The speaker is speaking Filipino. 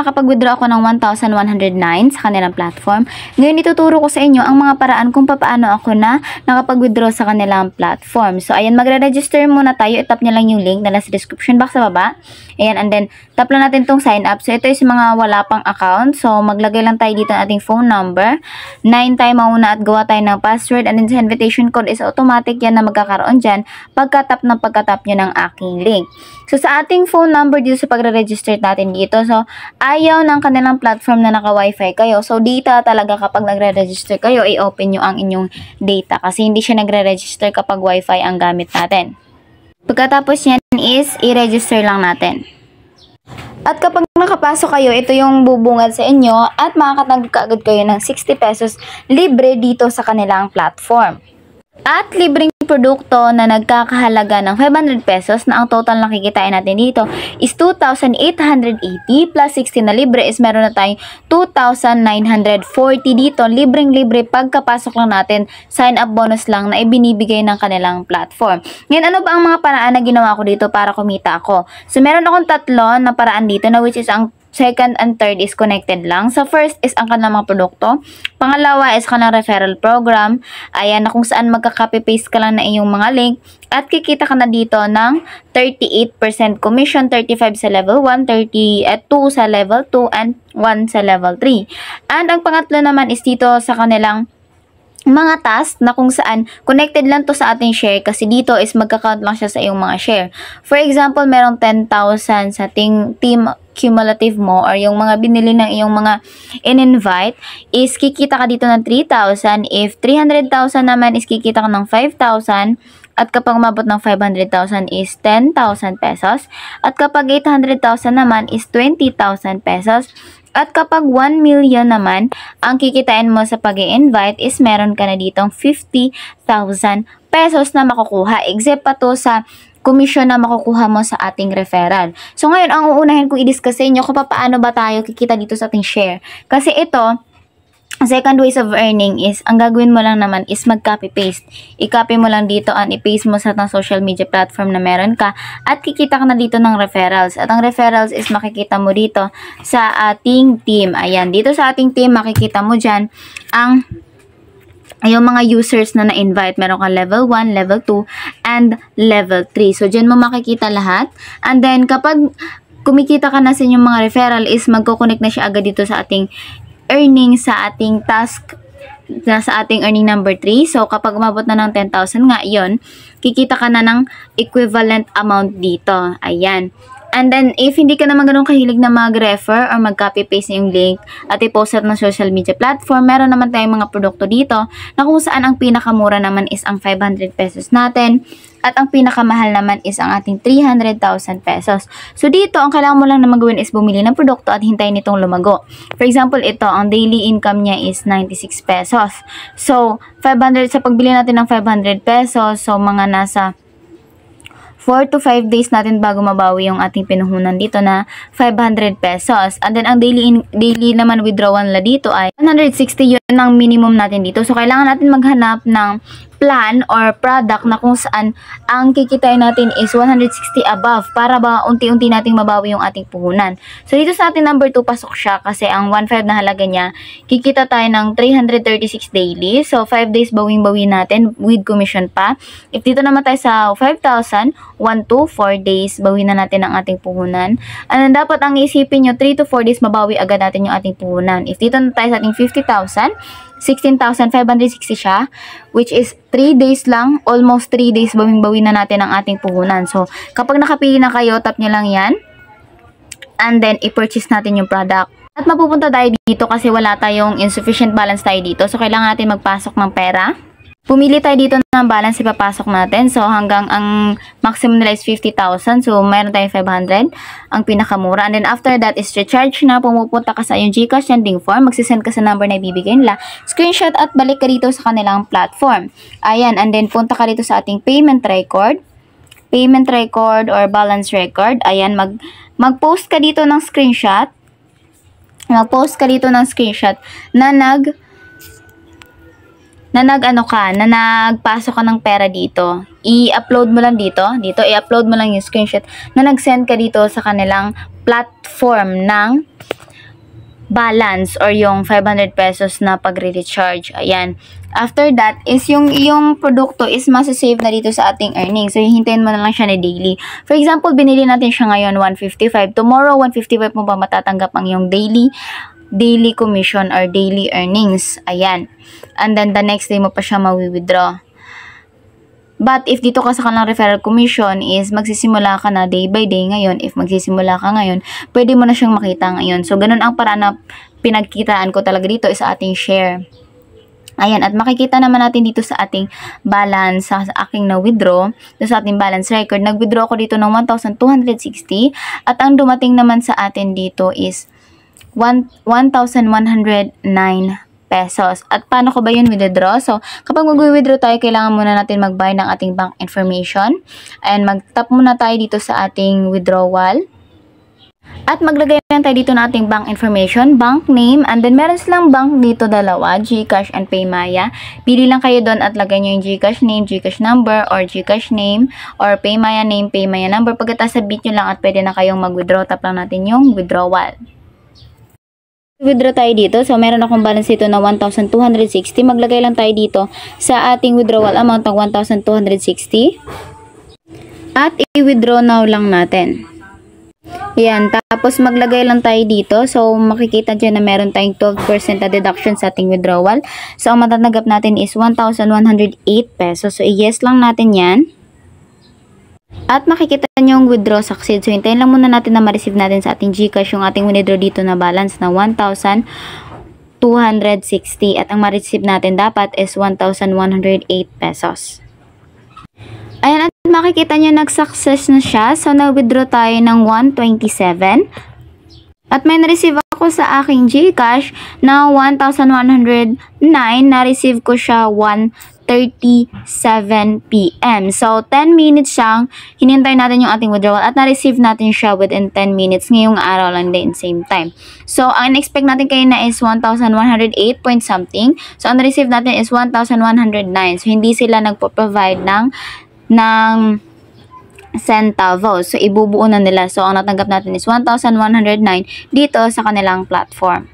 nakapag-withdraw ako ng 1,109 sa kanilang platform. Ngayon ituturo ko sa inyo ang mga paraan kung paano ako na nakapag-withdraw sa kanilang platform. So ayan, magre-register muna tayo. I-tap nyo lang yung link na nasa description box sa baba. Ayan, and then tap lang natin tong sign up. So ito is mga wala pang account. So maglagay lang tayo dito ng ating phone number. 9 tayo mauna at gawa tayo ng password. And then sa invitation code is automatic yan na magkakaroon dyan pagka-tap nyo ng aking link. So sa ating phone number dito sa pagre-register natin dito. So ayaw ng kanilang platform na naka-wifi kayo. So data talaga kapag nagre-register kayo, i-open nyo ang inyong data. Kasi hindi siya nagre-register kapag wifi ang gamit natin. Pagkatapos yan is i-register lang natin. At kapag nakapasok kayo, ito yung bubungad sa inyo at makakatanggap kaagad kayo ng 60 pesos libre dito sa kanilang platform. At libreng produkto na nagkakahalaga ng 500 pesos na ang total na kikitain natin dito is 2,880 plus 60 na libre is meron na tayong 2,940 dito. Libreng-libre pagkapasok lang natin, sign up bonus lang na ibinibigay ng kanilang platform. Ngayon, ano ba ang mga paraan na ginawa ko dito para kumita ako? So, meron akong tatlo na paraan dito na which is ang second and third is connected lang. So, first is ang kanilang mga produkto. Pangalawa is kanilang referral program. Ayan, na kung saan magka-copy-paste ka lang na iyong mga link. At kikita ka na dito ng 38% commission, 35 sa level 1, 2 sa level 2, and 1 sa level 3. And ang pangatlo naman is dito sa kanilang mga task na kung saan connected lang to sa ating share kasi dito is magka-count lang siya sa iyong mga share. For example, merong 10,000 sa team cumulative mo or yung mga binili ng iyong mga in-invite is kikita ka dito ng 3,000. If 300,000 naman is kikita ka ng 5,000. At kapag umabot ng 500,000 is 10,000 pesos. At kapag 800,000 naman is 20,000 pesos. At kapag 1 million naman, ang kikitain mo sa pag-i-invite is meron ka na ditong 50,000 pesos na makukuha. Except pa to sa komisyon na makukuha mo sa ating referral. So ngayon, ang uunahin kong i-discuss sa inyo kung paano ba tayo kikita dito sa ating share. Kasi ito, second ways of earning is, ang gagawin mo lang naman is mag-copy-paste. I-copy mo lang dito and i-paste mo sa social media platform na meron ka at kikita ka na dito ng referrals. At ang referrals is makikita mo dito sa ating team. Ayan, dito sa ating team makikita mo dyan ang yung mga users na na-invite. Meron ka level 1, level 2, and level 3. So, dyan mo makikita lahat. And then, kapag kumikita ka na sa inyong mga referral is magkoconnect na siya agad dito sa ating earning sa ating task na sa ating earning number 3. So, kapag umabot na ng 10,000 nga, yun, kikita ka na ng equivalent amount dito. Ayan. And then, if hindi ka naman ganun kahilig na mag-refer or mag-copy-paste yung link at i-post na social media platform, meron naman tayong mga produkto dito na kung saan ang pinakamura naman is ang 500 pesos natin at ang pinakamahal naman is ang ating 300,000 pesos. So, dito, ang kailangan mo lang naman gawin is bumili ng produkto at hintayin itong lumago. For example, ito, ang daily income niya is 96 pesos. So, 500, sa pagbili natin ng 500 pesos, so mga nasa 4 to 5 days natin bago mabawi yung ating pinuhunan dito na 500 pesos. And then, ang daily naman withdrawal na dito ay 160 yun ang minimum natin dito. So, kailangan natin maghanap ng plan or product na kung saan ang kikitain natin is 160 above para ba unti-unti nating mabawi yung ating puhunan. So, dito sa ating number 2, pasok siya kasi ang 1.5 na halaga niya, kikita tayo ng 336 daily. So, 5 days bawing-bawi natin with commission pa. If dito naman tayo sa 5,000, 1 to 4 days, bawi na natin ang ating puhunan. And then, dapat ang isipin nyo, 3 to 4 days, mabawi agad natin yung ating puhunan. If dito na tayo sa ating 50,000, 16,560 siya, which is 3 days lang, almost 3 days, bawing-bawi na natin ang ating puhunan. So, kapag nakapili na kayo, tap nyo lang yan. And then, i-purchase natin yung product. At mapupunta tayo dito kasi wala tayong insufficient balance tayo dito. So, kailangan natin magpasok ng pera. Pumili tayo dito ng balance, ipapasok natin. So, hanggang ang maximum nila is 50,000. So, mayroon tayong 500. Ang pinakamura. And then, after that is recharge na. Pumupunta ka sa yung GCash sending form. Magsisend ka sa number na ibibigay nila. Screenshot at balik ka dito sa kanilang platform. Ayan. And then, punta ka dito sa ating payment record. Payment record or balance record. Ayan. Mag-post ka dito ng screenshot. Mag-post ka dito ng screenshot na nagpasok ka ng pera dito. I-upload mo lang dito, i-upload mo lang yung screenshot na nag-send ka dito sa kanilang platform ng balance or yung 500 pesos na pagre-recharge. Ayan. After that is yung produkto is masasave na dito sa ating earnings. So, hihintayin mo na lang siya na daily. For example, binili natin siya ngayon 155. Tomorrow, 155 mo ba matatanggap ang yung daily commission or daily earnings. Ayan. And then, the next day mo pa siya mawi-withdraw. But if dito ka sa kanilang referral commission is magsisimula ka na day by day ngayon. If magsisimula ka ngayon, pwede mo na siyang makita ngayon. So, ganun ang paraan na pinagkitaan ko talaga dito is sa ating share. Ayan, at makikita naman natin dito sa ating balance, sa aking na-withdraw, sa ating balance record. Nag-withdraw ko dito ng 1,260 at ang dumating naman sa atin dito is 1,109 pesos. At paano ko ba yun withdraw? So, kapag mag-withdraw tayo, kailangan muna natin mag-buy ng ating bank information. And mag-tap muna tayo dito sa ating withdrawal. At maglagay lang tayo dito ng ating bank information, bank name, and then meron silang bank dito dalawa, GCash and Paymaya. Pili lang kayo doon at lagay nyo yung GCash name, GCash number, or GCash name, or Paymaya name, Paymaya number. Pagkatapos sabit nyo lang at pwede na kayong mag-withdraw. Tap lang natin yung withdrawal. Withdraw tayo dito. So, meron akong balance dito na 1,260. Maglagay lang tayo dito sa ating withdrawal amount ng 1,260. At i-withdraw now lang natin. Yan. Tapos, maglagay lang tayo dito. So, makikita dyan na meron tayong 12% na deduction sa ating withdrawal. So, ang matatanggap natin is 1,108 pesos. So, i-yes lang natin yan. At makikita nyo yung withdraw succeed. So, hintayin lang muna natin na ma-receive natin sa ating GCash yung ating withdraw dito na balance na 1,260. At ang ma-receive natin dapat is 1,108 pesos. Ayan, at makikita nyo nag-success na siya. So, na-withdraw tayo ng 127. At may na-receive ako sa aking GCash na 1,109. Na-receive ko siya 1:37 PM. So, 10 minutes siyang hinintay natin yung ating withdrawal at na-receive natin siya within 10 minutes ngayong araw lang din same time. So, ang in-expect natin kayo na is 1,108 point something. So, ang na-receive natin is 1,109. So, hindi sila nagpo-provide ng centavos. So, ibubuo na nila. So, ang natanggap natin is 1,109 dito sa kanilang platform.